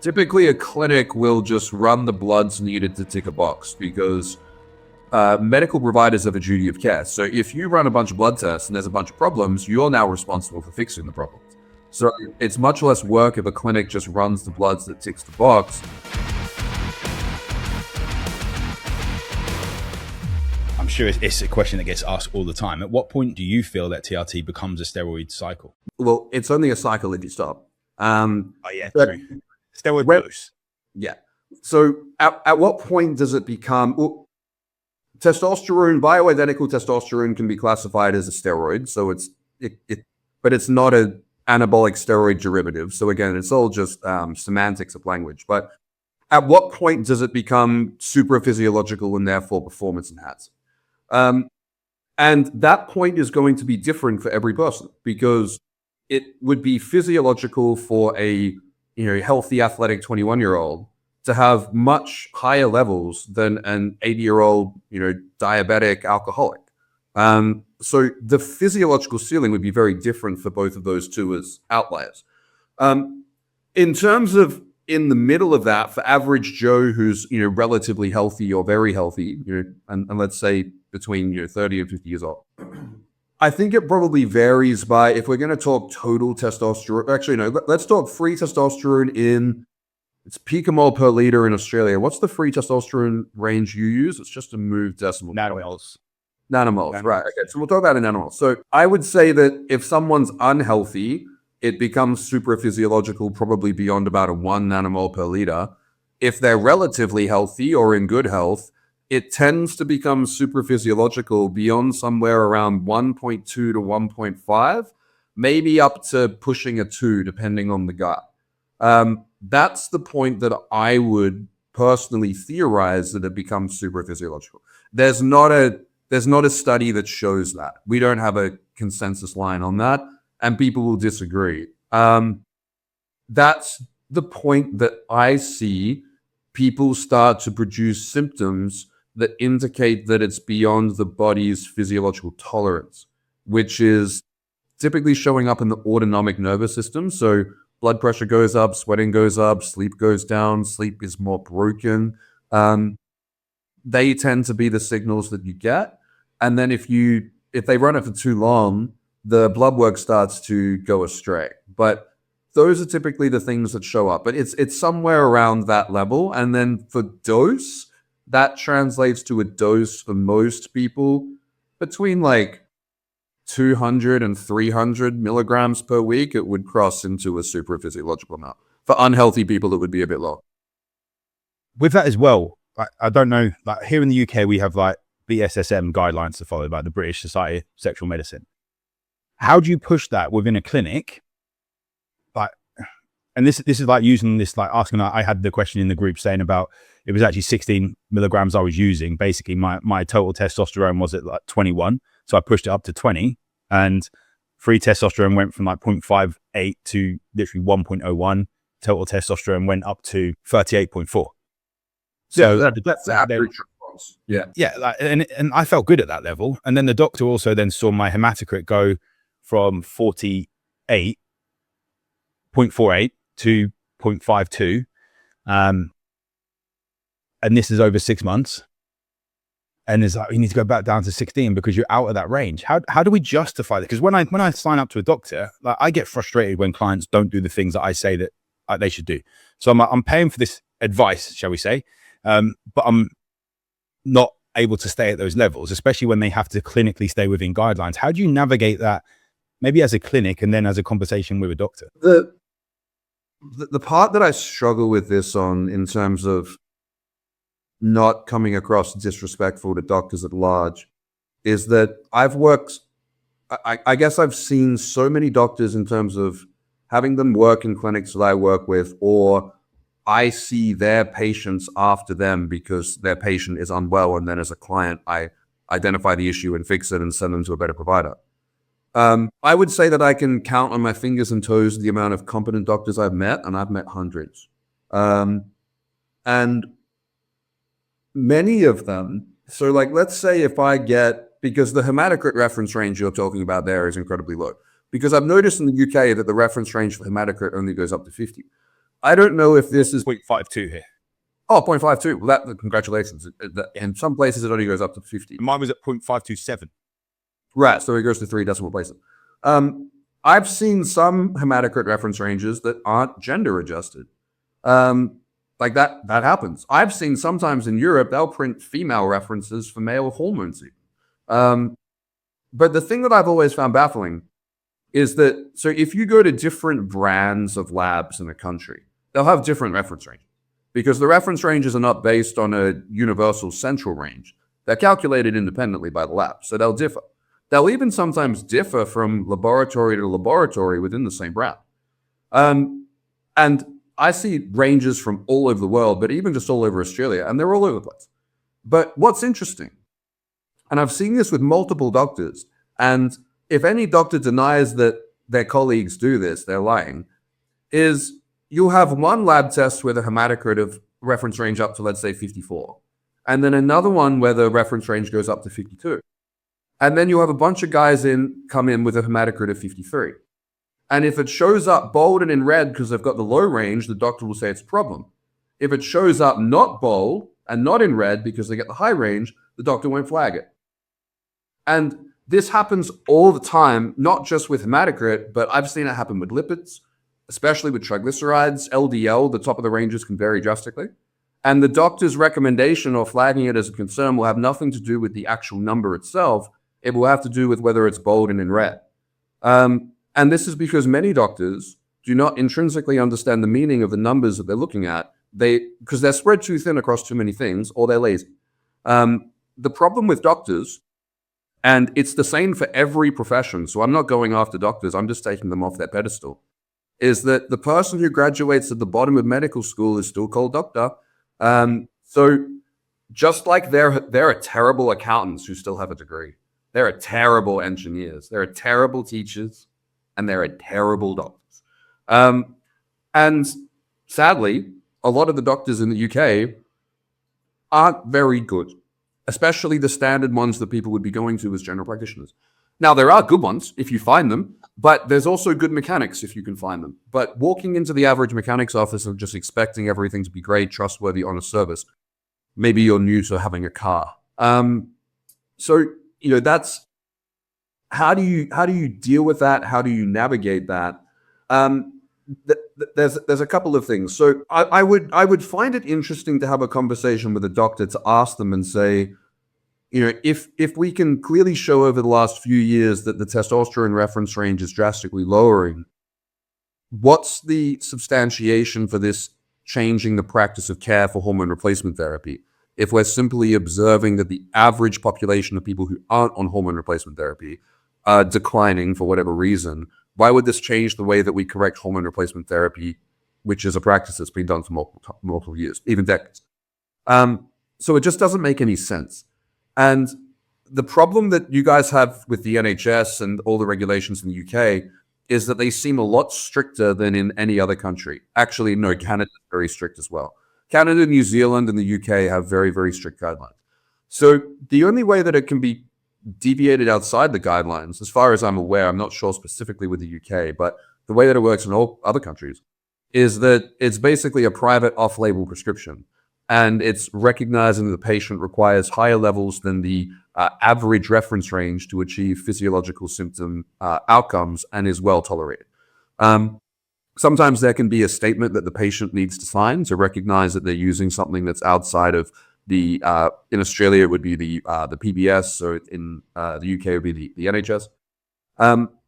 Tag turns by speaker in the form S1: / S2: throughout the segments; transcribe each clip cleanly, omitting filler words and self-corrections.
S1: Typically, a clinic will just run the bloods needed to tick a box because medical providers have a duty of care. So if you run a bunch of blood tests and there's a bunch of problems, you're now responsible for fixing the problems. So it's much less work if a clinic just runs the bloods that ticks the box.
S2: I'm sure it's a question that gets asked all the time. At what point do you feel that TRT becomes a steroid cycle?
S1: Well, it's only a cycle if you stop.
S2: Oh yeah, true. Steroid dose.
S1: Yeah. So at what point does it become... Well, testosterone, bioidentical testosterone can be classified as a steroid. So but it's not an anabolic steroid derivative. So again, it's all just semantics of language. But at what point does it become super-physiological and therefore performance enhancing? And that point is going to be different for every person because it would be physiological for a healthy, athletic 21-year-old to have much higher levels than an 80-year-old, diabetic alcoholic. So the physiological ceiling would be very different for both of those two as outliers. In terms of in the middle of that, for average Joe who's relatively healthy or very healthy, and let's say between 30 and 50 years old, I think it probably varies by, if we're going to talk total testosterone, actually no, let's talk free testosterone it's picomole per liter in Australia. What's the free testosterone range you use? It's just a move decimal.
S2: Nanomoles.
S1: Nanomoles, right. Okay, so we'll talk about in nanomoles. So I would say that if someone's unhealthy, it becomes super-physiological probably beyond about a 1 nanomole per liter. If they're relatively healthy or in good health, it tends to become super-physiological beyond somewhere around 1.2 to 1.5, maybe up to pushing a 2, depending on the guy. That's the point that I would personally theorize that it becomes super-physiological. There's not a study that shows that. We don't have a consensus line on that, and people will disagree. That's the point that I see people start to produce symptoms that indicate that it's beyond the body's physiological tolerance, which is typically showing up in the autonomic nervous system. So blood pressure goes up, sweating goes up, sleep goes down, sleep is more broken. They tend to be the signals that you get. And then if they run it for too long, the blood work starts to go astray. But those are typically the things that show up. But it's somewhere around that level. And then for dose, that translates to a dose for most people between like 200 and 300 milligrams per week. It would cross into a super physiological amount. For unhealthy people, it would be a bit low.
S2: With that as well, I don't know, like here in the UK, we have like BSSM guidelines to follow by the British Society of Sexual Medicine. How do you push that within a clinic? And this is like using this, like asking, I had the question in the group saying about, it was actually 16 milligrams I was using. Basically my total testosterone was at like 21. So I pushed it up to 20, and free testosterone went from like 0.58 to literally 1.01. Total testosterone went up to 38.4. So
S1: that's average response. Yeah.
S2: Yeah. And I felt good at that level. And then the doctor also then saw my hematocrit go from 48.48 to 0.52. And this is over 6 months. And it's like, you need to go back down to 16 because you're out of that range. How do we justify that? Because when I sign up to a doctor, like, I get frustrated when clients don't do the things that I say that they should do. So I'm paying for this advice, shall we say, but I'm not able to stay at those levels, especially when they have to clinically stay within guidelines. How do you navigate that, maybe as a clinic and then as a conversation with a doctor?
S1: The part that I struggle with this on, in terms of not coming across disrespectful to doctors at large, is that I guess I've seen so many doctors in terms of having them work in clinics that I work with, or I see their patients after them because their patient is unwell, and then as a client, I identify the issue and fix it and send them to a better provider. I would say that I can count on my fingers and toes the amount of competent doctors I've met, and I've met hundreds. And many of them, so like, let's say if I get, because the hematocrit reference range you're talking about there is incredibly low, because I've noticed in the UK that the reference range for hematocrit only goes up to 50. I don't know if this is
S2: 0.52 here.
S1: Oh, 0.52. Well, congratulations. In some places, it only goes up to 50.
S2: Mine was at 0.527.
S1: Right, so it goes to 3 decimal places. I've seen some hematocrit reference ranges that aren't gender adjusted. Like that happens. I've seen sometimes in Europe, they'll print female references for male hormones. But the thing that I've always found baffling is that, so if you go to different brands of labs in a country, they'll have different reference ranges because the reference ranges are not based on a universal central range. They're calculated independently by the lab, so they'll differ. They'll even sometimes differ from laboratory to laboratory within the same brand. And I see ranges from all over the world, but even just all over Australia, and they're all over the place. But what's interesting, and I've seen this with multiple doctors, and if any doctor denies that their colleagues do this, they're lying, is you'll have one lab test with a hematocrit of reference range up to, let's say, 54, and then another one where the reference range goes up to 52. And then you'll have a bunch of guys come in with a hematocrit of 53. And if it shows up bold and in red because they've got the low range, the doctor will say it's a problem. If it shows up not bold and not in red because they get the high range, the doctor won't flag it. And this happens all the time, not just with hematocrit, but I've seen it happen with lipids, especially with triglycerides. LDL, the top of the ranges can vary drastically. And the doctor's recommendation or flagging it as a concern will have nothing to do with the actual number itself. It will have to do with whether it's bold and in red. And this is because many doctors do not intrinsically understand the meaning of the numbers that they're looking at, because they're spread too thin across too many things, or they're lazy. The problem with doctors, and it's the same for every profession, so I'm not going after doctors, I'm just taking them off their pedestal, is that the person who graduates at the bottom of medical school is still called doctor. So just like there are terrible accountants who still have a degree, there are terrible engineers, there are terrible teachers, and there are terrible doctors. And sadly, a lot of the doctors in the UK aren't very good, especially the standard ones that people would be going to as general practitioners. Now, there are good ones if you find them, but there's also good mechanics if you can find them. But walking into the average mechanic's office and just expecting everything to be great, trustworthy, honest service, maybe you're new to having a car. So, that's how do you deal with that? How do you navigate that? There's a couple of things. So I would find it interesting to have a conversation with a doctor to ask them and say, if we can clearly show over the last few years that the testosterone reference range is drastically lowering, what's the substantiation for this changing the practice of care for hormone replacement therapy? If we're simply observing that the average population of people who aren't on hormone replacement therapy are declining for whatever reason, why would this change the way that we correct hormone replacement therapy, which is a practice that's been done for multiple years, even decades? So it just doesn't make any sense. And the problem that you guys have with the NHS and all the regulations in the UK is that they seem a lot stricter than in any other country. Actually, no, Canada is very strict as well. Canada, New Zealand, and the UK have very, very strict guidelines. So the only way that it can be deviated outside the guidelines, as far as I'm aware, I'm not sure specifically with the UK, but the way that it works in all other countries is that it's basically a private off-label prescription. And it's recognizing that the patient requires higher levels than the average reference range to achieve physiological symptom outcomes and is well tolerated. Sometimes there can be a statement that the patient needs to sign to recognize that they're using something that's outside of the, in Australia, it would be the PBS, so in the UK, it would be the NHS.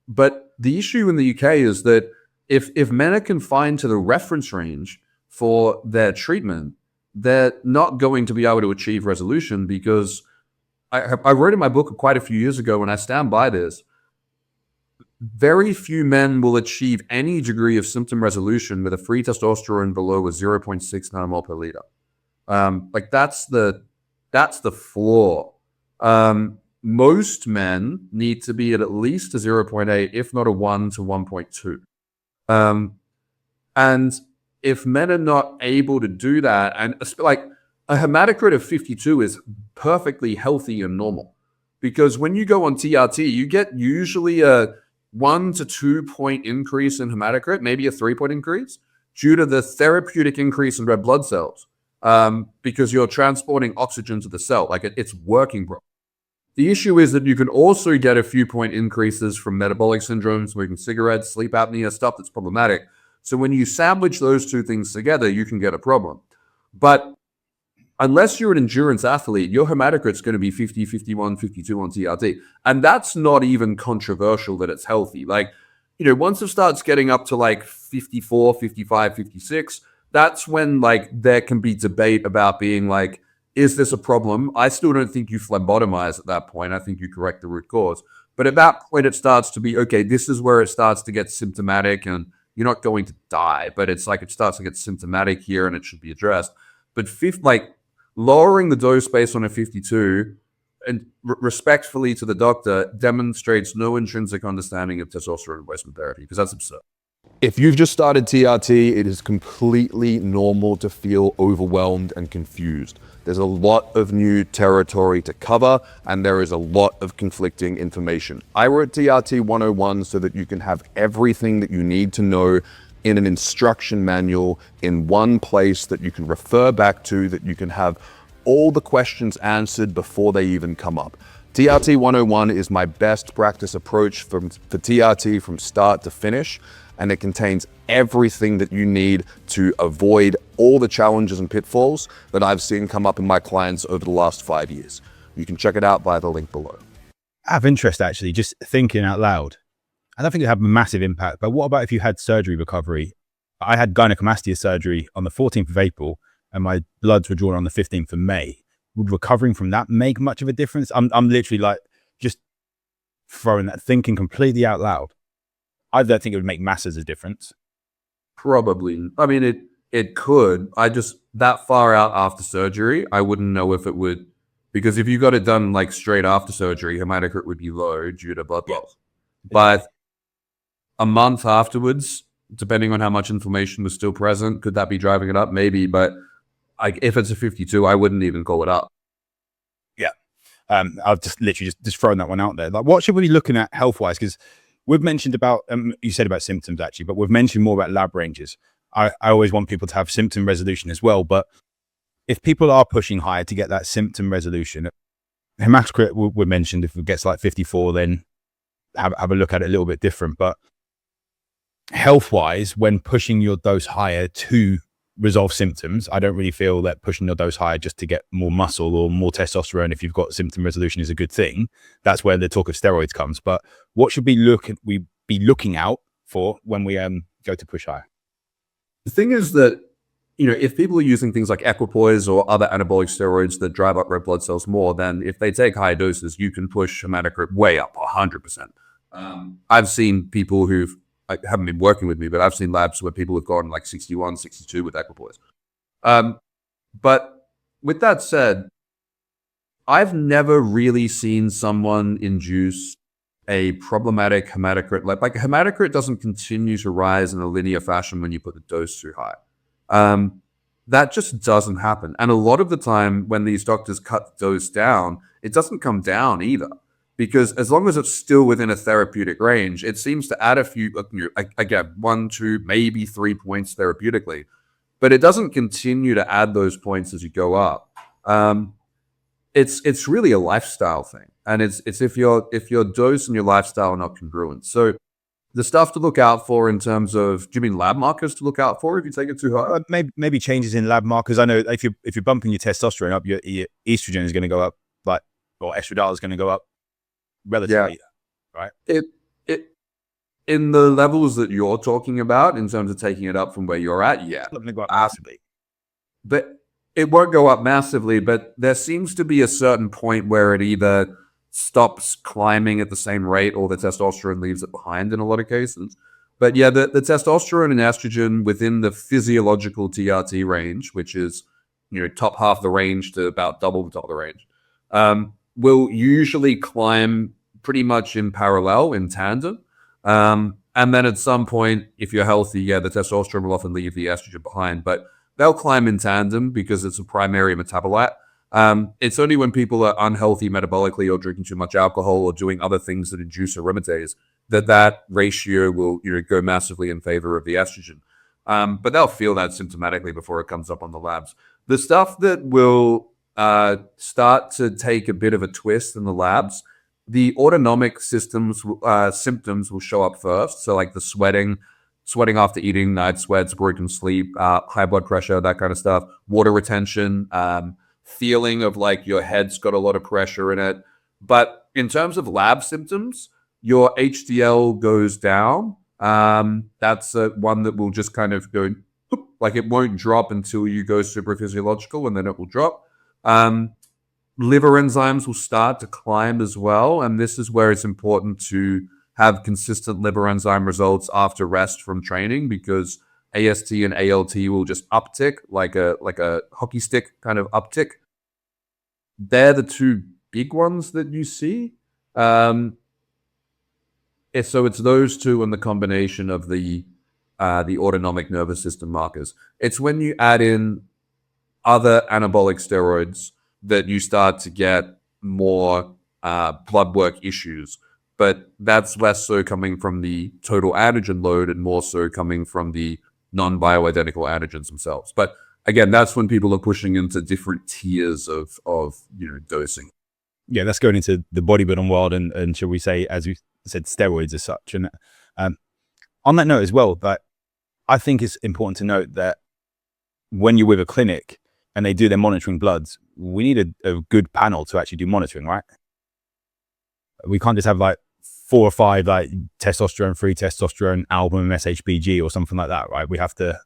S1: But the issue in the UK is that if men are confined to the reference range for their treatment, they're not going to be able to achieve resolution, because I wrote in my book quite a few years ago, and I stand by this, very few men will achieve any degree of symptom resolution with a free testosterone below a 0.6 nanomole per liter. That's the flaw. Most men need to be at least a 0.8, if not a 1 to 1.2. And if men are not able to do that, and like a hematocrit of 52 is perfectly healthy and normal, because when you go on TRT, you get usually a 1 to 2 point increase in hematocrit, maybe a 3 point increase. due to the therapeutic increase in red blood cells, because you're transporting oxygen to the cell, like it's working properly. The issue is that you can also get a few point increases from metabolic syndrome, smoking cigarettes, sleep apnea, stuff that's problematic. So when you sandwich those two things together, you can get a problem. But unless you're an endurance athlete, your hematocrit's going to be 50, 51, 52 on TRT. And that's not even controversial that it's healthy. Like, once it starts getting up to like 54, 55, 56, that's when like there can be debate about being like, is this a problem? I still don't think you phlebotomize at that point. I think you correct the root cause. But at that point, it starts to be, okay, this is where it starts to get symptomatic, and you're not going to die, but it's like it starts to get symptomatic here and it should be addressed. But lowering the dose based on a 52 and respectfully to the doctor demonstrates no intrinsic understanding of testosterone replacement therapy, because that's absurd.
S3: If you've just started TRT, it is completely normal to feel overwhelmed and confused. There's a lot of new territory to cover, and there is a lot of conflicting information. I wrote TRT 101 so that you can have everything that you need to know in an instruction manual in one place that you can refer back to, that you can have all the questions answered before they even come up. TRT 101 is my best practice approach for TRT from start to finish, and it contains everything that you need to avoid all the challenges and pitfalls that I've seen come up in my clients over the last 5 years. You can check it out via the link below.
S2: I have interest, actually, just thinking out loud. I don't think it would have a massive impact, but what about if you had surgery recovery? I had gynecomastia surgery on the 14th of April and my bloods were drawn on the 15th of May. Would recovering from that make much of a difference? I'm literally like just thinking completely out loud. I don't think it would make masses of difference.
S1: Probably. I mean, it could. I just, that far out after surgery, I wouldn't know if it would, because if you got it done like straight after surgery, hematocrit would be low due to blood loss. But a month afterwards, depending on how much inflammation was still present, could that be driving it up? Maybe, but if it's a 52, I wouldn't even call it up.
S2: Yeah. I'll just literally just throwing that one out there. Like, what should we be looking at health-wise? Because we've mentioned about, you said about symptoms actually, but we've mentioned more about lab ranges. I always want people to have symptom resolution as well. But if people are pushing higher to get that symptom resolution, hematocrit we mentioned, if it gets like 54, then have a look at it a little bit different. But health-wise, when pushing your dose higher to resolve symptoms, I don't really feel that pushing your dose higher just to get more muscle or more testosterone, if you've got symptom resolution, is a good thing. That's where the talk of steroids comes. But what should we be looking out for when we go to push higher?
S1: The thing is that, if people are using things like equipoise or other anabolic steroids that drive up red blood cells more, then if they take high doses, you can push hematocrit way up 100%. I've seen people who've, haven't been working with me, but I've seen labs where people have gone like 61, 62 with equipoise. But with that said, I've never really seen someone induce a problematic hematocrit. Like hematocrit doesn't continue to rise in a linear fashion when you put the dose too high. That just doesn't happen. And a lot of the time when these doctors cut the dose down, it doesn't come down either. Because as long as it's still within a therapeutic range, it seems to add a few, again, 1, 2, maybe 3 points therapeutically, but it doesn't continue to add those points as you go up. It's really a lifestyle thing, and it's if your dose and your lifestyle are not congruent. So the stuff to look out for in terms of, do you mean lab markers to look out for if you take it too high?
S2: Maybe changes in lab markers. I know if you're bumping your testosterone up, your estrogen is going to go up, or estradiol is going to go up relatively, right?
S1: It in the levels that you're talking about, in terms of taking it up from where you're at,
S2: It's not going to go up massively.
S1: But it won't go up massively, but there seems to be a certain point where it either stops climbing at the same rate or the testosterone leaves it behind in a lot of cases. But yeah, the testosterone and estrogen within the physiological TRT range, which is, top half of the range to about double the top of the range, will usually climb pretty much in parallel, in tandem. And then at some point, if you're healthy, the testosterone will often leave the estrogen behind, but they'll climb in tandem because it's a primary metabolite. It's only when people are unhealthy metabolically or drinking too much alcohol or doing other things that induce aromatase that ratio will go massively in favor of the estrogen. But they'll feel that symptomatically before it comes up on the labs. The stuff that will start to take a bit of a twist in the labs, the autonomic systems symptoms will show up first. So like the sweating after eating, night sweats, broken sleep, high blood pressure, that kind of stuff, water retention, feeling of like your head's got a lot of pressure in it. But in terms of lab symptoms, your HDL goes down. That's one that will just kind of go, like it won't drop until you go super physiological, and then it will drop. Liver enzymes will start to climb as well. And this is where it's important to have consistent liver enzyme results after rest from training, because AST and ALT will just uptick like a hockey stick kind of uptick. They're the two big ones that you see. So it's those two and the combination of the autonomic nervous system markers. It's when you add in other anabolic steroids that you start to get more blood work issues. But that's less so coming from the total antigen load and more so coming from the non-bioidentical antigens themselves. But again, that's when people are pushing into different tiers of dosing.
S2: Yeah, that's going into the bodybuilding world and shall we say, as you said, steroids as such. And on that note as well, that I think it's important to note that when you're with a clinic and they do their monitoring bloods, we need a good panel to actually do monitoring, right? We can't just have like 4 or 5 like testosterone, free testosterone, album, SHBG or something like that, right? We have to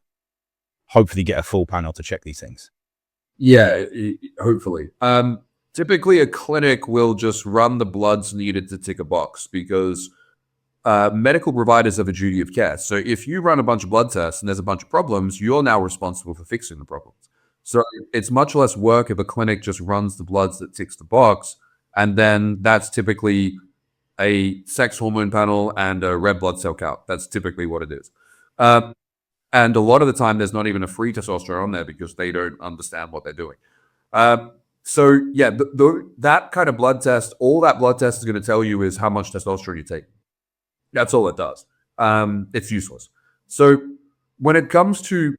S2: hopefully get a full panel to check these things.
S1: Yeah, hopefully. Typically, a clinic will just run the bloods needed to tick a box, because medical providers have a duty of care. So if you run a bunch of blood tests and there's a bunch of problems, you're now responsible for fixing the problems. So it's much less work if a clinic just runs the bloods that ticks the box, and then that's typically a sex hormone panel and a red blood cell count. That's typically what it is. And a lot of the time, there's not even a free testosterone on there because they don't understand what they're doing. So yeah, that kind of blood test, all that blood test is going to tell you is how much testosterone you take. That's all it does. It's useless. So when it comes to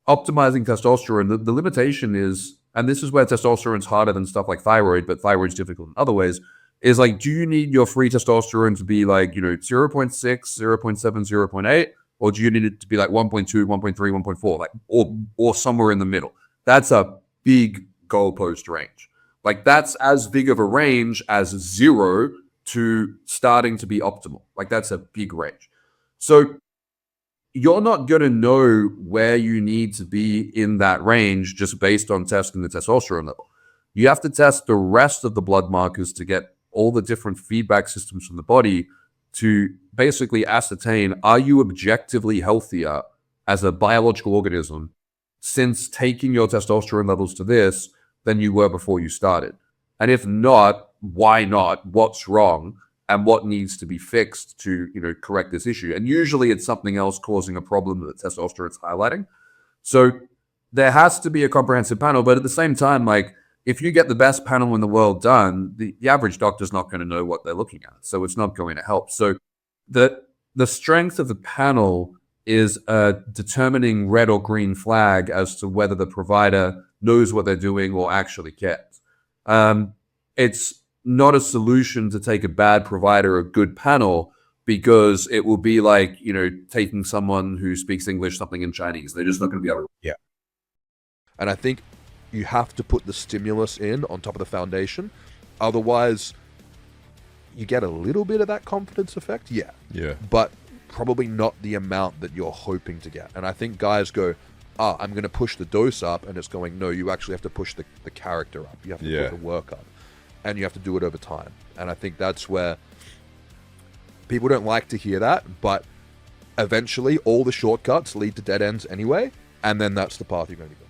S1: optimizing testosterone, the limitation is, and this is where testosterone's harder than stuff like thyroid, but thyroid's difficult in other ways, is like, do you need your free testosterone to be like, 0.6, 0.7, 0.8? Or do you need it to be like 1.2, 1.3, 1.4, like, or somewhere in the middle? That's a big goalpost range. Like that's as big of a range as 0 to starting to be optimal. Like that's a big range. So you're not going to know where you need to be in that range just based on testing the testosterone level. You have to test the rest of the blood markers to get all the different feedback systems from the body to basically ascertain, are you objectively healthier as a biological organism since taking your testosterone levels to this than you were before you started? And if not, why not? What's wrong? And what needs to be fixed to, correct this issue? And usually it's something else causing a problem that testosterone is highlighting. So there has to be a comprehensive panel, but at the same time, like if you get the best panel in the world done, the average doctor's not going to know what they're looking at. So it's not going to help. So the strength of the panel is a determining red or green flag as to whether the provider knows what they're doing or actually cares. It's not a solution to take a bad provider, a good panel, because it will be like, taking someone who speaks English, something in Chinese. They're just not going to be able to.
S2: Yeah.
S3: And I think you have to put the stimulus in on top of the foundation. Otherwise, you get a little bit of that confidence effect. Yeah. But probably not the amount that you're hoping to get. And I think guys go, I'm going to push the dose up. And it's going, no, you actually have to push the character up. You have to put the work up. And you have to do it over time. And I think that's where people don't like to hear that, but eventually all the shortcuts lead to dead ends anyway, and then that's the path you're going to go.